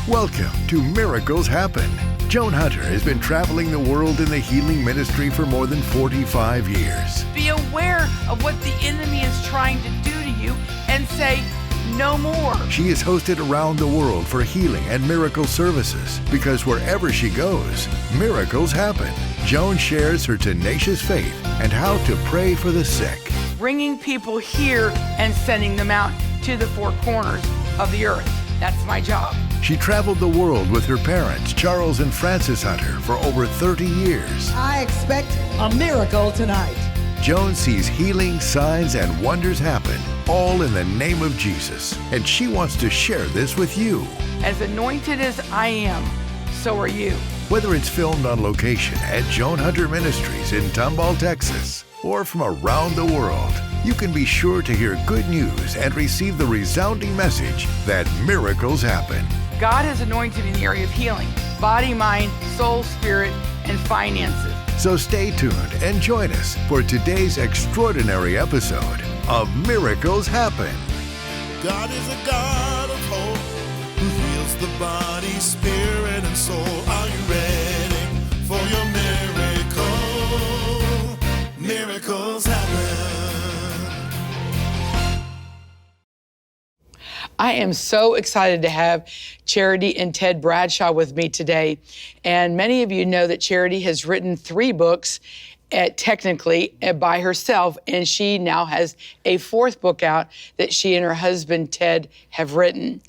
Welcome to Miracles Happen. Joan Hunter has been traveling the world in the healing ministry for more than 45 years. Be aware of what the enemy is trying to do to you and say, no more. She is hosted around the world for healing and miracle services because wherever she goes, miracles happen. Joan shares her tenacious faith and how to pray for the sick. Bringing people here and sending them out to the four corners of the earth. That's my job. She traveled the world with her parents, Charles and Frances Hunter, for over 30 years. I expect a miracle tonight. Joan sees healing, signs, and wonders happen, all in the name of Jesus. And she wants to share this with you. As anointed as I am, so are you. Whether it's filmed on location at Joan Hunter Ministries in Tomball, Texas, or from around the world, you can be sure to hear good news and receive the resounding message that miracles happen. God has anointed me in the area of healing, body, mind, soul, spirit, and finances. So stay tuned and join us for today's extraordinary episode of Miracles Happen. God is a God of hope who heals the body, spirit, and soul. Are you ready for your miracle? Miracles happen. I am so excited to have Charity and Ted Bradshaw with me today. And many of you know that Charity has written 3 books technically by herself, and she now has a 4th book out that she and her husband Ted have written.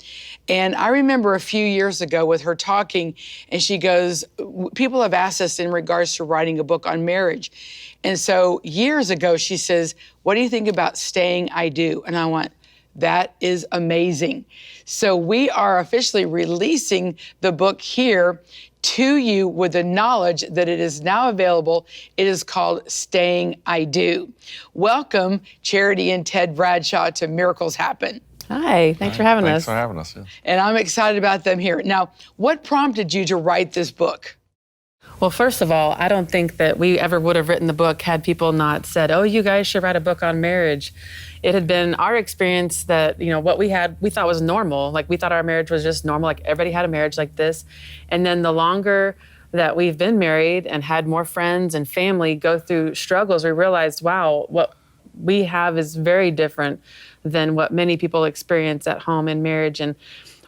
And I remember a few years ago with her talking, and she goes, people have asked us in regards to writing a book on marriage. And so years ago, she says, what do you think about Staying I Do? And I went, that is amazing. So we are officially releasing the book here to you with the knowledge that it is now available. It is called Staying I Do. Welcome, Charity and Ted Bradshaw, to Miracles Happen. Hi, thanks for having us. Thanks for having us. Yeah. And I'm excited about them here. Now, what prompted you to write this book? Well, first of all, I don't think that we ever would have written the book had people not said, oh, you guys should write a book on marriage. It had been our experience that, what we thought was normal. Like, we thought our marriage was just normal, like everybody had a marriage like this. And then the longer that we've been married and had more friends and family go through struggles, we realized, wow, what we have is very different than what many people experience at home in marriage. And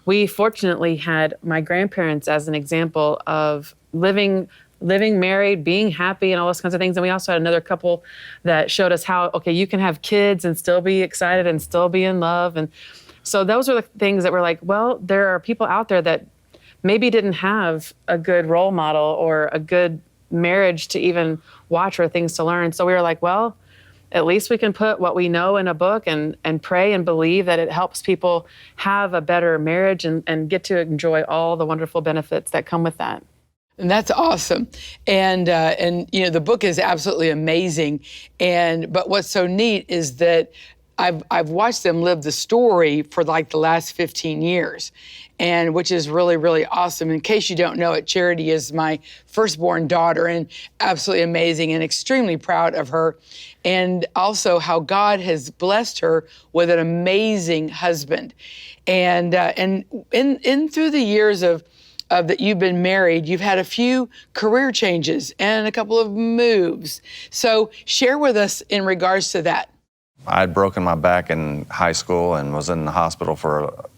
we fortunately had my grandparents as an example of living married, being happy, and all those kinds of things. And we also had another couple that showed us how, okay, you can have kids and still be excited and still be in love. And so those are the things that we're like, well, there are people out there that maybe didn't have a good role model or a good marriage to even watch or things to learn. So we were like, well, at least we can put what we know in a book and pray and believe that it helps people have a better marriage and get to enjoy all the wonderful benefits that come with that. And that's awesome. And the book is absolutely amazing. But what's so neat is that I've watched them live the story for like the last 15 years, and which is really, really awesome. In case you don't know it, Charity is my firstborn daughter, and absolutely amazing, and extremely proud of her. And also how God has blessed her with an amazing husband. And in through the years of that you've been married, you've had a few career changes and a couple of moves. So share with us in regards to that. I had broken my back in high school and was in the hospital for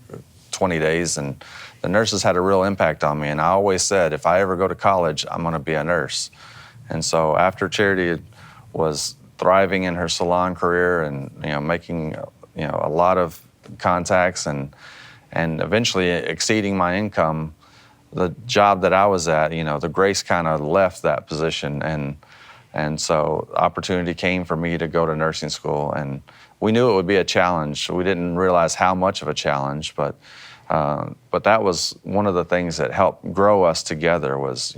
20 days, and the nurses had a real impact on me. And I always said, if I ever go to college, I'm going to be a nurse. And so after Charity was thriving in her salon career and making a lot of contacts and eventually exceeding my income, the job that I was at, the grace kind of left that position, and so opportunity came for me to go to nursing school, and we knew it would be a challenge. We didn't realize how much of a challenge, but that was one of the things that helped grow us together. Was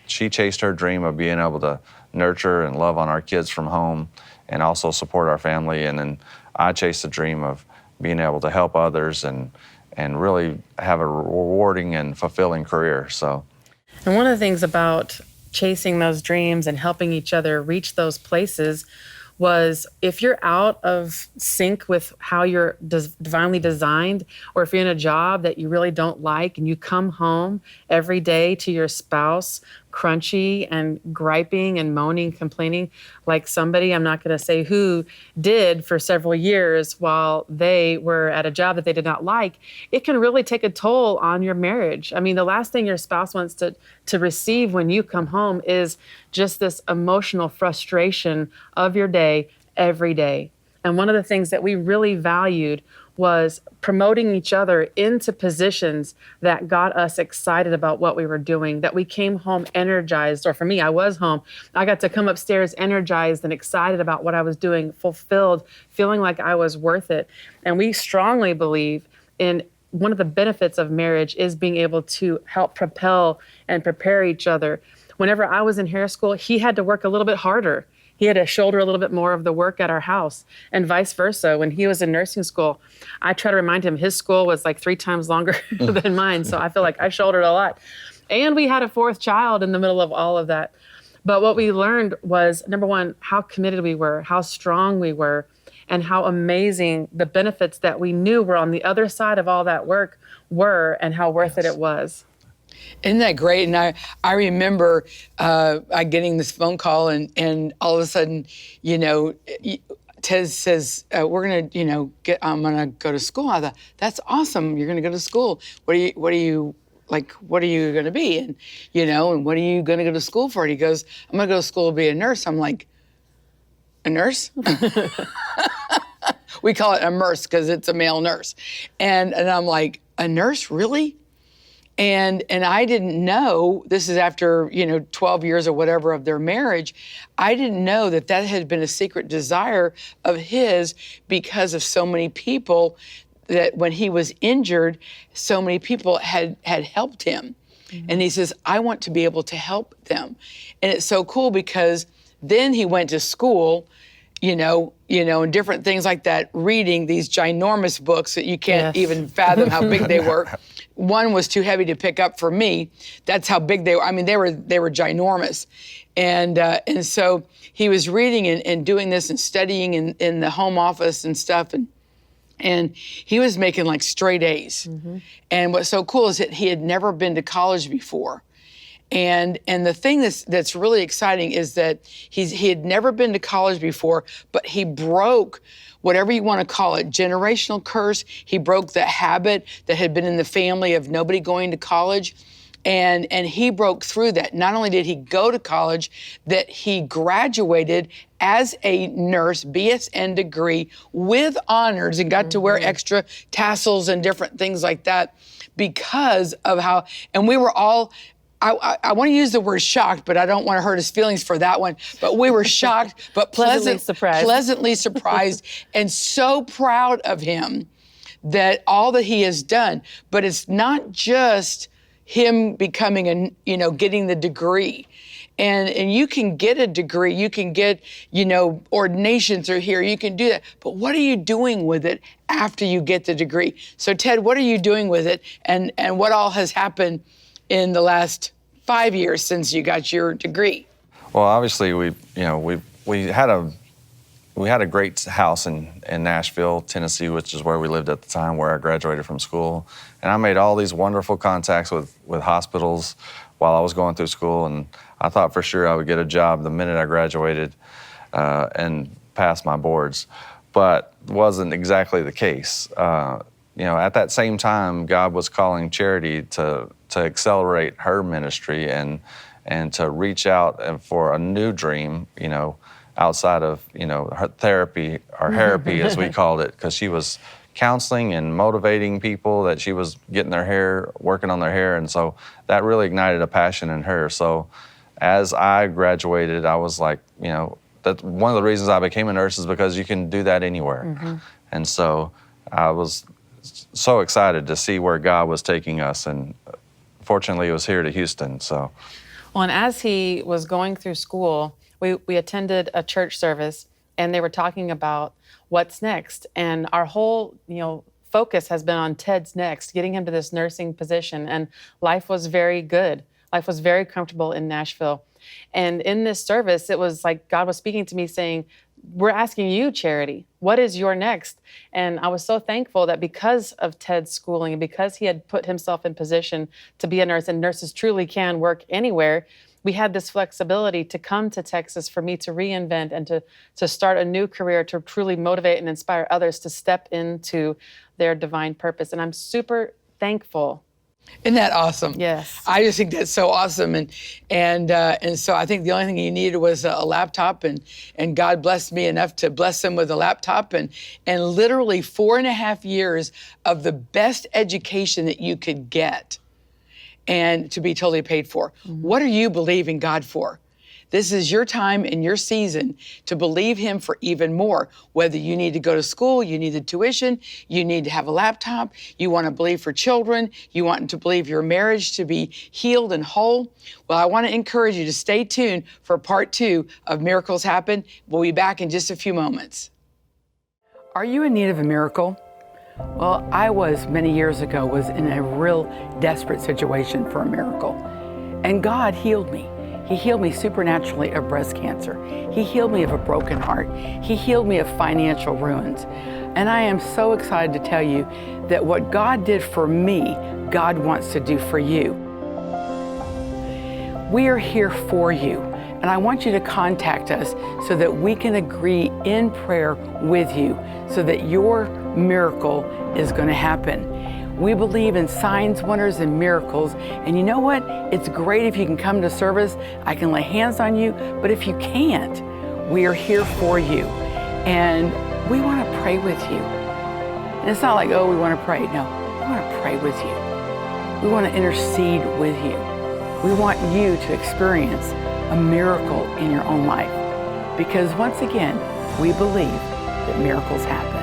she chased her dream of being able to nurture and love on our kids from home, and also support our family, and then I chased the dream of being able to help others and really have a rewarding and fulfilling career. And one of the things about chasing those dreams and helping each other reach those places was if you're out of sync with how you're divinely designed, or if you're in a job that you really don't like and you come home every day to your spouse crunchy and griping and moaning, complaining, like somebody, I'm not going to say who, did for several years while they were at a job that they did not like, it can really take a toll on your marriage. I mean, the last thing your spouse wants to receive when you come home is just this emotional frustration of your day every day. And one of the things that we really valued was promoting each other into positions that got us excited about what we were doing, that we came home energized, or for me, I was home. I got to come upstairs energized and excited about what I was doing, fulfilled, feeling like I was worth it. And we strongly believe in one of the benefits of marriage is being able to help propel and prepare each other. Whenever I was in hair school, he had to work a little bit harder. He had to shoulder a little bit more of the work at our house, and vice versa. When he was in nursing school, I try to remind him his school was like 3 times longer than mine, so I feel like I shouldered a lot. And we had a 4th child in the middle of all of that. But what we learned was, number one, how committed we were, how strong we were, and how amazing the benefits that we knew were on the other side of all that work were, and how worth it was. Isn't that great? And I remember I getting this phone call, and all of a sudden, you know, Ted says, we're going to, I'm going to go to school. I thought, that's awesome. You're going to go to school. What are you going to be? And, and what are you going to go to school for? And he goes, I'm going to go to school to be a nurse. I'm like, a nurse? We call it a nurse because it's a male nurse. And I'm like, a nurse, really? And I didn't know, this is after, 12 years or whatever of their marriage, I didn't know that had been a secret desire of his because of so many people that when he was injured, so many people had helped him. Mm-hmm. And he says, I want to be able to help them. And it's so cool because then he went to school, and different things like that, reading these ginormous books that you can't even fathom how big they were. One was too heavy to pick up for me. That's how big they were. I mean, they were ginormous. And so he was reading and doing this and studying in the home office and stuff. And he was making like straight A's. Mm-hmm. And what's so cool is that he had never been to college before. And the thing that's really exciting is that he had never been to college before, but he broke whatever you want to call it, generational curse. He broke the habit that had been in the family of nobody going to college. And he broke through that. Not only did he go to college, that he graduated as a nurse, BSN degree, with honors, and got to wear extra tassels and different things like that because of how, and we were all, I want to use the word shocked, but I don't want to hurt his feelings for that one. But we were shocked, but pleasantly surprised, and so proud of him that all that he has done. But it's not just him becoming getting the degree. And you can get a degree, you can get, ordinations are here, you can do that. But what are you doing with it after you get the degree? So Ted, what are you doing with it? And what all has happened in the last 5 years since you got your degree? Well, obviously we had a great house in Nashville, Tennessee, which is where we lived at the time, where I graduated from school. And I made all these wonderful contacts with hospitals while I was going through school. And I thought for sure I would get a job the minute I graduated and passed my boards. But it wasn't exactly the case. At that same time, God was calling Charity to accelerate her ministry and to reach out for a new dream, outside of, her therapy, or therapy as we called it, because she was counseling and motivating people that she was getting their hair, working on their hair. And so that really ignited a passion in her. So as I graduated, I was like, that's one of the reasons I became a nurse is because you can do that anywhere. Mm-hmm. And so I was so excited to see where God was taking us. And fortunately, it was here to Houston, so. Well, and as he was going through school, we attended a church service, and they were talking about what's next. And our whole, focus has been on Ted's next, getting him to this nursing position. And life was very good. Life was very comfortable in Nashville. And in this service, it was like God was speaking to me saying, we're asking you, Charity, what is your next? And I was so thankful that because of Ted's schooling and because he had put himself in position to be a nurse, and nurses truly can work anywhere, we had this flexibility to come to Texas for me to reinvent and to start a new career, to truly motivate and inspire others to step into their divine purpose. And I'm super thankful. Isn't that awesome? Yes. I just think that's so awesome, and so I think the only thing he needed was a laptop, and God blessed me enough to bless him with a laptop, and literally 4.5 years of the best education that you could get, and to be totally paid for. What are you believing God for? This is your time and your season to believe him for even more. Whether you need to go to school, you need the tuition, you need to have a laptop, you want to believe for children, you want to believe your marriage to be healed and whole. Well, I want to encourage you to stay tuned for part 2 of Miracles Happen. We'll be back in just a few moments. Are you in need of a miracle? Well, I was many years ago, was in a real desperate situation for a miracle. And God healed me. He healed me supernaturally of breast cancer. He healed me of a broken heart. He healed me of financial ruins. And I am so excited to tell you that what God did for me, God wants to do for you. We are here for you. And I want you to contact us so that we can agree in prayer with you so that your miracle is going to happen. We believe in signs, wonders, and miracles. And you know what? It's great if you can come to service. I can lay hands on you. But if you can't, we are here for you. And we want to pray with you. And it's not like, oh, we want to pray. No, we want to pray with you. We want to intercede with you. We want you to experience a miracle in your own life. Because once again, we believe that miracles happen.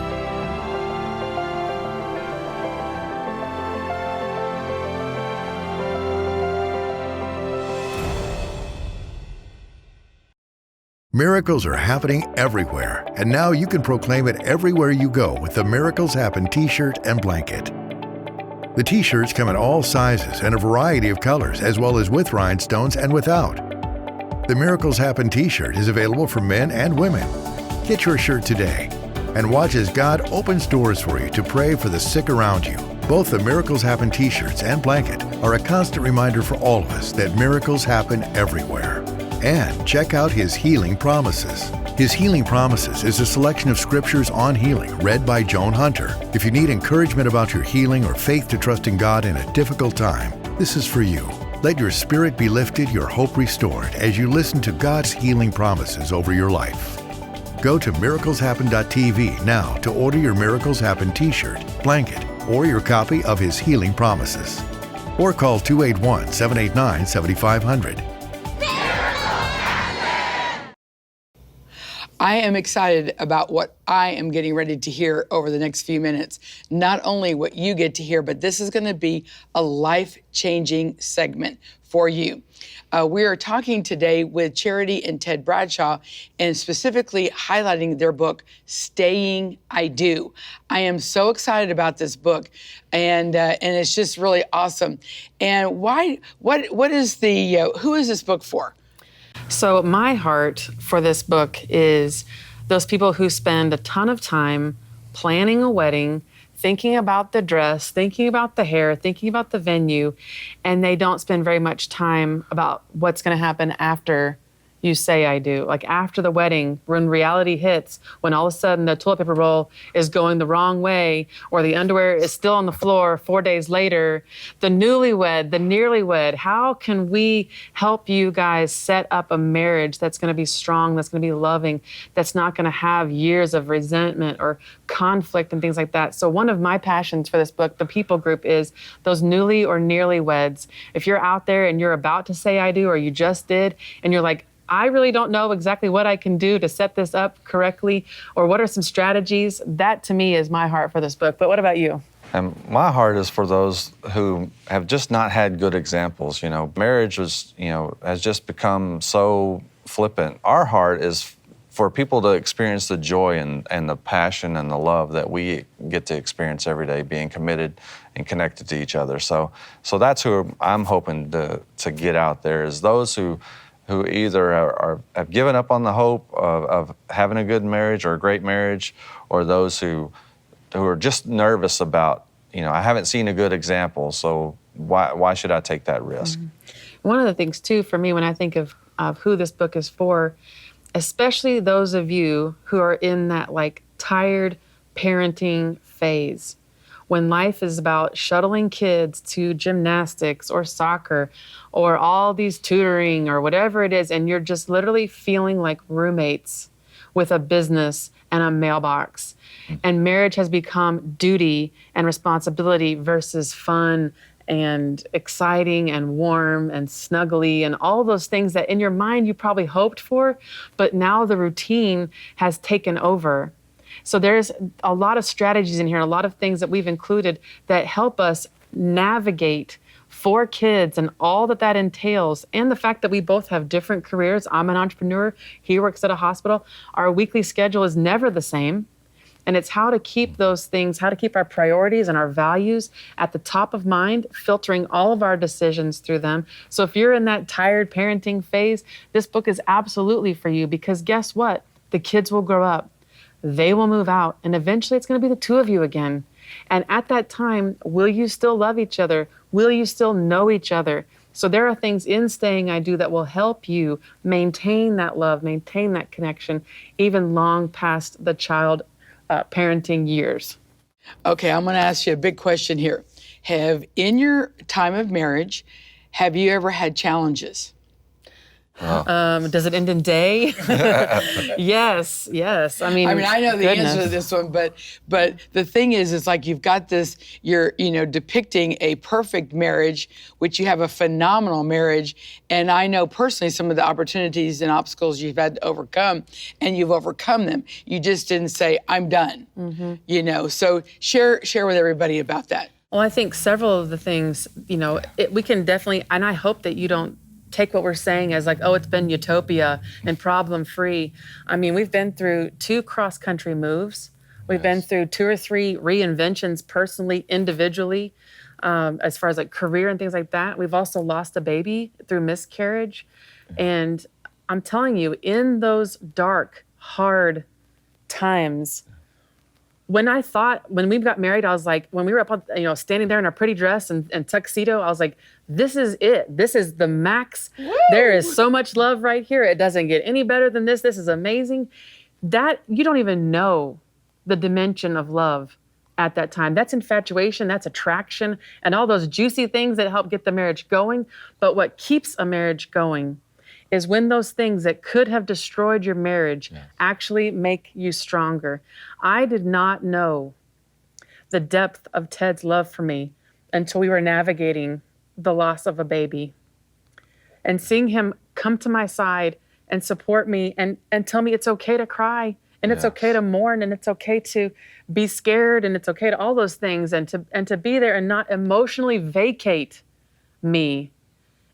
Miracles are happening everywhere, and now you can proclaim it everywhere you go with the Miracles Happen t-shirt and blanket. The t-shirts come in all sizes and a variety of colors, as well as with rhinestones and without. The Miracles Happen t-shirt is available for men and women. Get your shirt today and watch as God opens doors for you to pray for the sick around you. Both the Miracles Happen t-shirts and blanket are a constant reminder for all of us that miracles happen everywhere. And check out His Healing Promises. His Healing Promises is a selection of scriptures on healing read by Joan Hunter. If you need encouragement about your healing or faith to trust in God in a difficult time, this is for you. Let your spirit be lifted, your hope restored as you listen to God's healing promises over your life. Go to miracleshappen.tv now to order your Miracles Happen t-shirt, blanket, or your copy of His Healing Promises. Or call 281-789-7500. I am excited about what I am getting ready to hear over the next few minutes. Not only what you get to hear, but this is going to be a life-changing segment for you. We are talking today with Charity and Ted Bradshaw, and specifically highlighting their book, Staying I Do. I am so excited about this book, and it's just really awesome. And what is the, who is this book for? So my heart for this book is those people who spend a ton of time planning a wedding, thinking about the dress, thinking about the hair, thinking about the venue, and they don't spend very much time about what's going to happen after you say I do. Like after the wedding, when reality hits, when all of a sudden the toilet paper roll is going the wrong way, or the underwear is still on the floor 4 days later, the newlywed, the nearly wed, how can we help you guys set up a marriage that's going to be strong, that's going to be loving, that's not going to have years of resentment or conflict and things like that? So one of my passions for this book, the people group, is those newly or nearly weds. If you're out there and you're about to say I do, or you just did, and you're like, I really don't know exactly what I can do to set this up correctly, or what are some strategies. That to me is my heart for this book. But what about you? And my heart is for those who have just not had good examples. You know, marriage was, has just become so flippant. Our heart is for people to experience the joy and the passion and the love that we get to experience every day, being committed and connected to each other. So that's who I'm hoping to get out there, is those who who either have given up on the hope of having a good marriage or a great marriage, or those who are just nervous about, I haven't seen a good example, so why should I take that risk? One of the things too for me when I think of who this book is for, especially those of you who are in that like tired parenting phase, when life is about shuttling kids to gymnastics or soccer or all these tutoring or whatever it is, and you're just literally feeling like roommates with a business and a mailbox. And marriage has become duty and responsibility versus fun and exciting and warm and snuggly and all those things that in your mind you probably hoped for, but now the routine has taken over. So there's a lot of strategies in here, a lot of things that we've included that help us navigate 4 kids and all that entails, and the fact that we both have different careers. I'm an entrepreneur, he works at a hospital. Our weekly schedule is never the same. And it's how to keep those things, how to keep our priorities and our values at the top of mind, filtering all of our decisions through them. So if you're in that tired parenting phase, this book is absolutely for you, because guess what? The kids will grow up. They will move out, and eventually it's going to be the 2 of you again. And at that time, will you still love each other? Will you still know each other? So there are things in Staying I Do that will help you maintain that love, maintain that connection, even long past the child parenting years. Okay, I'm going to ask you a big question here. In your time of marriage, have you ever had challenges? Does it end in day? Yes. I mean, I know the goodness. answer to this one, but the thing is, it's like you've got this, you're, depicting a perfect marriage, which you have a phenomenal marriage. And I know personally some of the opportunities and obstacles you've had to overcome, and you've overcome them. You just didn't say, I'm done, So share with everybody about that. Well, I think several of the things, we can definitely, and I hope that you don't take what we're saying as like, oh, it's been utopia and problem-free. I mean, we've been through 2 cross-country moves. We've been through 2 or 3 reinventions personally, individually, as far as like career and things like that. We've also lost a baby through miscarriage. And I'm telling you, in those dark, hard times, when we got married, I was like, when we were up, standing there in our pretty dress and tuxedo, I was like, this is it. This is the max. Woo! There is so much love right here. It doesn't get any better than this. This is amazing. That, you don't even know the dimension of love at that time. That's infatuation, that's attraction, and all those juicy things that help get the marriage going. But what keeps a marriage going is when those things that could have destroyed your marriage actually make you stronger. I did not know the depth of Ted's love for me until we were navigating the loss of a baby. And seeing him come to my side and support me and tell me it's okay to cry, and it's okay to mourn, and it's okay to be scared, and it's okay to all those things, and to be there and not emotionally vacate me.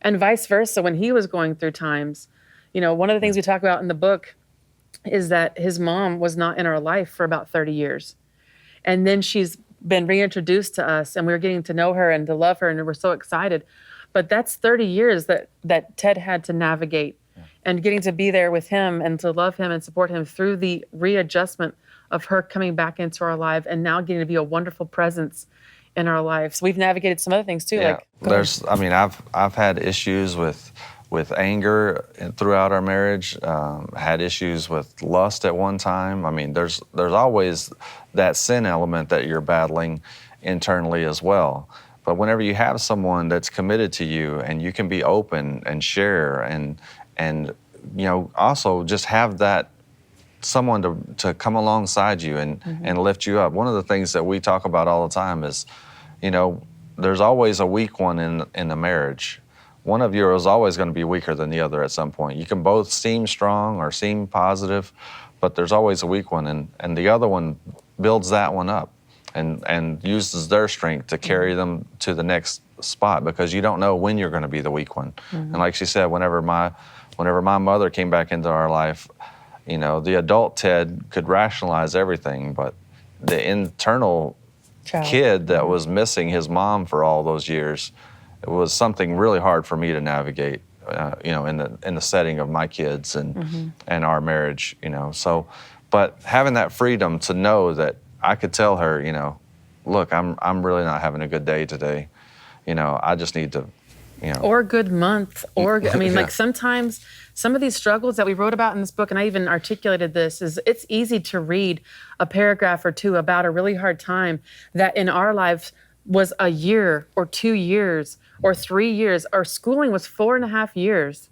And vice versa, when he was going through times. One of the things we talk about in the book is that his mom was not in our life for about 30 years. And then she's been reintroduced to us, and we were getting to know her and to love her, and we're so excited. But that's 30 years that Ted had to navigate, and getting to be there with him and to love him and support him through the readjustment of her coming back into our life, and now getting to be a wonderful presence in our lives. We've navigated some other things too. Yeah. I've had issues with anger throughout our marriage. Had issues with lust at one time. I mean, there's always that sin element that you're battling internally as well. But whenever you have someone that's committed to you, and you can be open and share, and also just have that someone to come alongside you and lift you up. One of the things that we talk about all the time is, there's always a weak one in the marriage. One of you is always going to be weaker than the other at some point. You can both seem strong or seem positive, but there's always a weak one, and the other one builds that one up and uses their strength to carry them to the next spot, because you don't know when you're going to be the weak one. And like she said, whenever my mother came back into our life, the adult Ted could rationalize everything, but the internal kid that was missing his mom for all those years, it was something really hard for me to navigate. in the setting of my kids and our marriage, So, but having that freedom to know that I could tell her, look, I'm really not having a good day today. I just need to, Or a good month, or, I mean, Yeah. like sometimes some of these struggles that we wrote about in this book, and I even articulated this, is it's easy to read a paragraph or two about a really hard time that in our lives was a year or 2 years or 3 years. Our schooling was 4.5 years.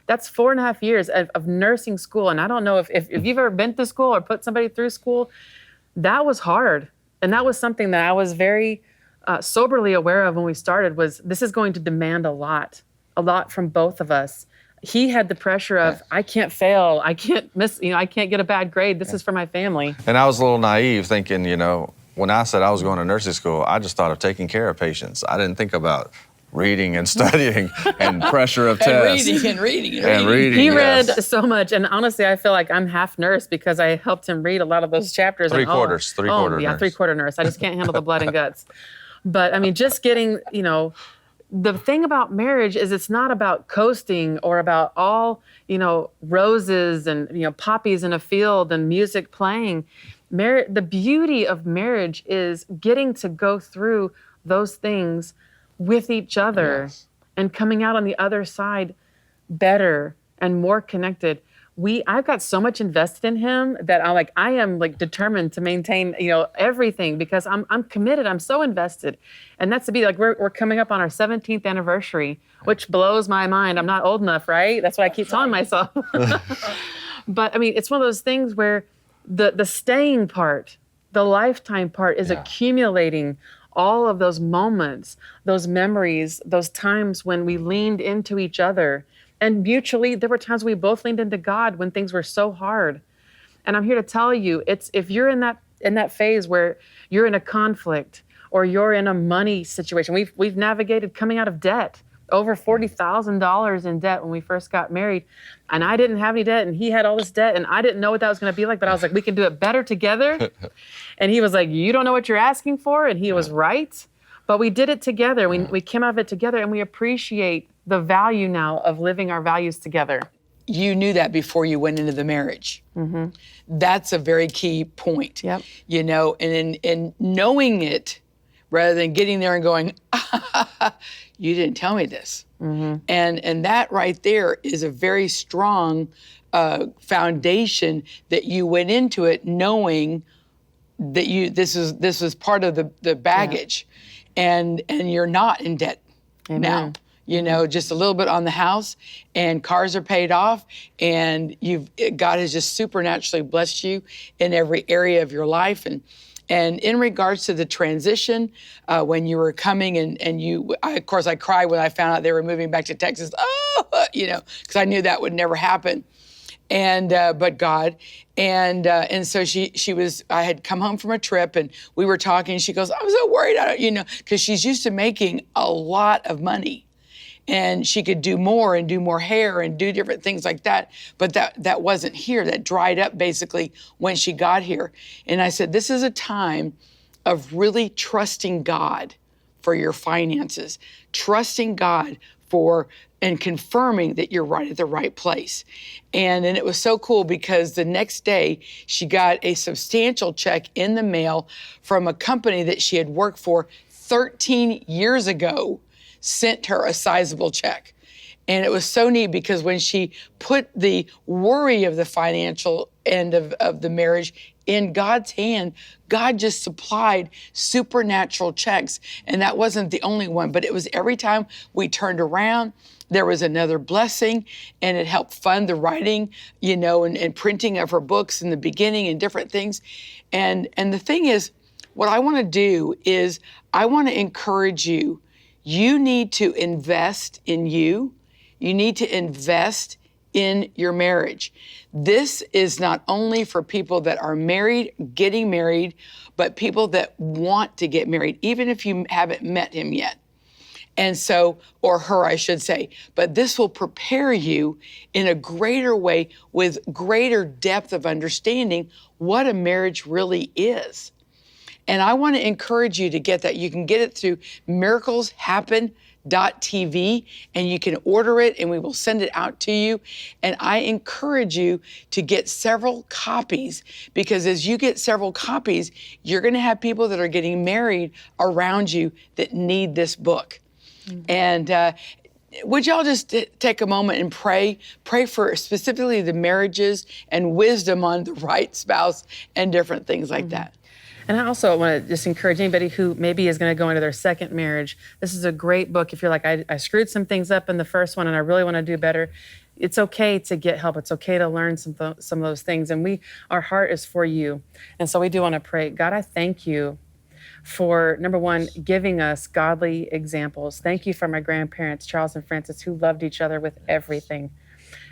That's 4.5 years of nursing school. And I don't know if you've ever been to school or put somebody through school, that was hard. And that was something that I was very soberly aware of when we started, was this is going to demand a lot from both of us. He had the pressure of, I can't fail, I can't miss, I can't get a bad grade. This is for my family. And I was a little naive thinking, when I said I was going to nursing school, I just thought of taking care of patients. I didn't think about reading and studying and pressure of tests. And reading. He yes. read so much, and honestly, I feel like I'm half nurse because I helped him read a lot of those chapters. Three-quarter Yeah, nurse. three-quarter nurse. I just can't handle the blood and guts. But I mean, just getting, the thing about marriage is it's not about coasting or about all, roses and, poppies in a field and music playing. The beauty of marriage is getting to go through those things with each other and coming out on the other side better and more connected. I've got so much invested in him that I am determined to maintain, everything, because I'm committed. I'm so invested. And that's to be we're coming up on our 17th anniversary, which blows my mind. I'm not old enough, right? That's what I keep telling myself. But I mean, it's one of those things where the staying part, the lifetime part is accumulating all of those moments, those memories, those times when we leaned into each other. And mutually, there were times we both leaned into God when things were so hard. And I'm here to tell you, if you're in that phase where you're in a conflict or you're in a money situation, we've navigated coming out of debt, over $40,000 in debt when we first got married. And I didn't have any debt, and he had all this debt, and I didn't know what that was going to be like, but I was like, we can do it better together. And he was like, you don't know what you're asking for, and he was right. But we did it together. We came out of it together, and we appreciate the value now of living our values together. You knew that before you went into the marriage. Mm-hmm. That's a very key point. Yep. And in knowing it, rather than getting there and going, you didn't tell me this. Mm-hmm. And that right there is a very strong foundation that you went into it knowing that this was part of the baggage, and you're not in debt. Amen. Now. Just a little bit on the house, and cars are paid off, and God has just supernaturally blessed you in every area of your life. And in regards to the transition, when you were coming of course I cried when I found out they were moving back to Texas. Because I knew that would never happen. And but God, and so I had come home from a trip, and we were talking. She goes, "I'm so worried, because she's used to making a lot of money, and she could do more and do more hair and do different things like that. But that wasn't here. That dried up basically when she got here. And I said, this is a time of really trusting God for your finances, trusting God and confirming that you're right at the right place. And it was so cool because the next day she got a substantial check in the mail from a company that she had worked for 13 years ago, sent her a sizable check. And it was so neat because when she put the worry of the financial end of the marriage in God's hand, God just supplied supernatural checks. And that wasn't the only one, but it was every time we turned around, there was another blessing, and it helped fund the writing, and printing of her books in the beginning and different things. And the thing is, what I want to do is I want to encourage you. You need to invest in you. You need to invest in your marriage. This is not only for people that are married, getting married, but people that want to get married, even if you haven't met him yet. And so, or her, I should say, but this will prepare you in a greater way with greater depth of understanding what a marriage really is. And I want to encourage you to get that. You can get it through miracleshappen.tv, and you can order it and we will send it out to you. And I encourage you to get several copies, because as you get several copies, you're going to have people that are getting married around you that need this book. And would y'all just take a moment and pray for specifically the marriages and wisdom on the right spouse and different things like that. And I also want to just encourage anybody who maybe is going to go into their second marriage. This is a great book. If you're like, I screwed some things up in the first one and I really want to do better, it's okay to get help. It's okay to learn some of those things. And our heart is for you. And so we do want to pray. God, I thank you for, number one, giving us godly examples. Thank you for my grandparents, Charles and Francis, who loved each other with everything.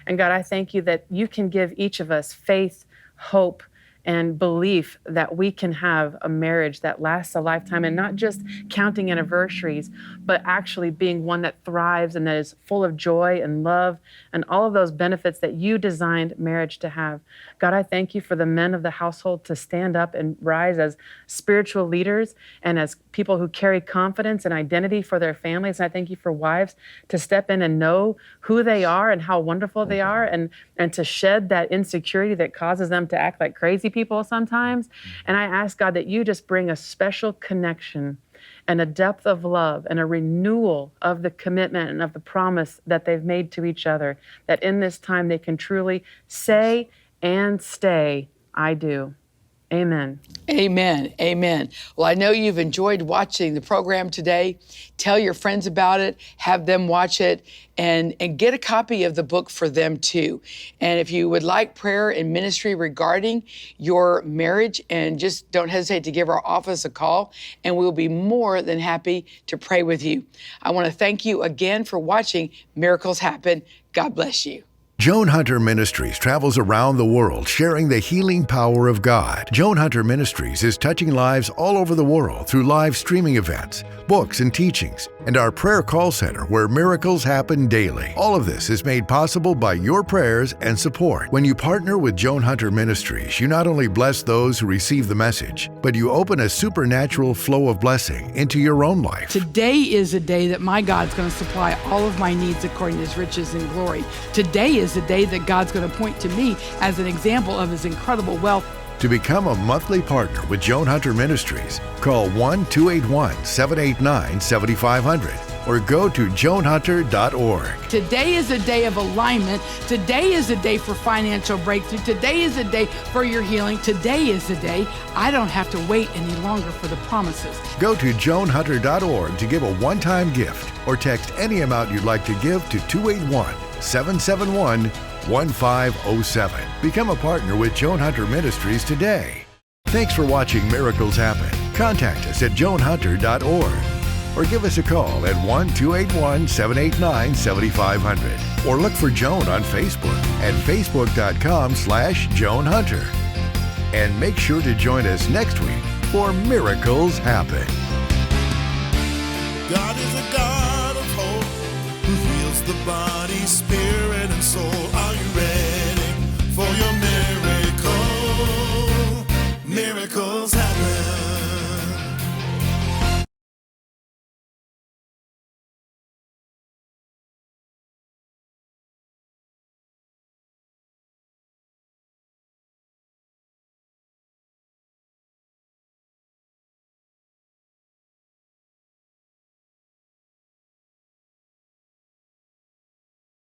And God, I thank you that you can give each of us faith, hope, and belief that we can have a marriage that lasts a lifetime, and not just counting anniversaries, but actually being one that thrives and that is full of joy and love and all of those benefits that you designed marriage to have. God, I thank you for the men of the household to stand up and rise as spiritual leaders and as people who carry confidence and identity for their families. And I thank you for wives to step in and know who they are and how wonderful they are, and to shed that insecurity that causes them to act like crazy people sometimes. And I ask, God, that you just bring a special connection and a depth of love and a renewal of the commitment and of the promise that they've made to each other, that in this time they can truly say and stay, I do. Amen. Amen. Amen. Well, I know you've enjoyed watching the program today. Tell your friends about it, have them watch it, and get a copy of the book for them too. And if you would like prayer and ministry regarding your marriage, and just don't hesitate to give our office a call, and we'll be more than happy to pray with you. I want to thank you again for watching Miracles Happen. God bless you. Joan Hunter Ministries travels around the world sharing the healing power of God. Joan Hunter Ministries is touching lives all over the world through live streaming events, books and teachings, and our prayer call center where miracles happen daily. All of this is made possible by your prayers and support. When you partner with Joan Hunter Ministries, you not only bless those who receive the message, but you open a supernatural flow of blessing into your own life. Today is a day that my God's going to supply all of my needs according to his riches and glory. Today is the day that God's going to point to me as an example of his incredible wealth. To become a monthly partner with Joan Hunter Ministries, call 1-281-789-7500 or go to joanhunter.org. Today is a day of alignment. Today is a day for financial breakthrough. Today is a day for your healing. Today is a day I don't have to wait any longer for the promises. Go to joanhunter.org to give a one-time gift or text any amount you'd like to give to 281-771-1507. Become a partner with Joan Hunter Ministries today. Thanks for watching Miracles Happen. Contact us at joanhunter.org or give us a call at 1-281-789-7500 or look for Joan on Facebook at facebook.com/Joan Hunter. And make sure to join us next week for Miracles Happen. God is a God of hope who heals the body, spirit, and soul. Are you ready for your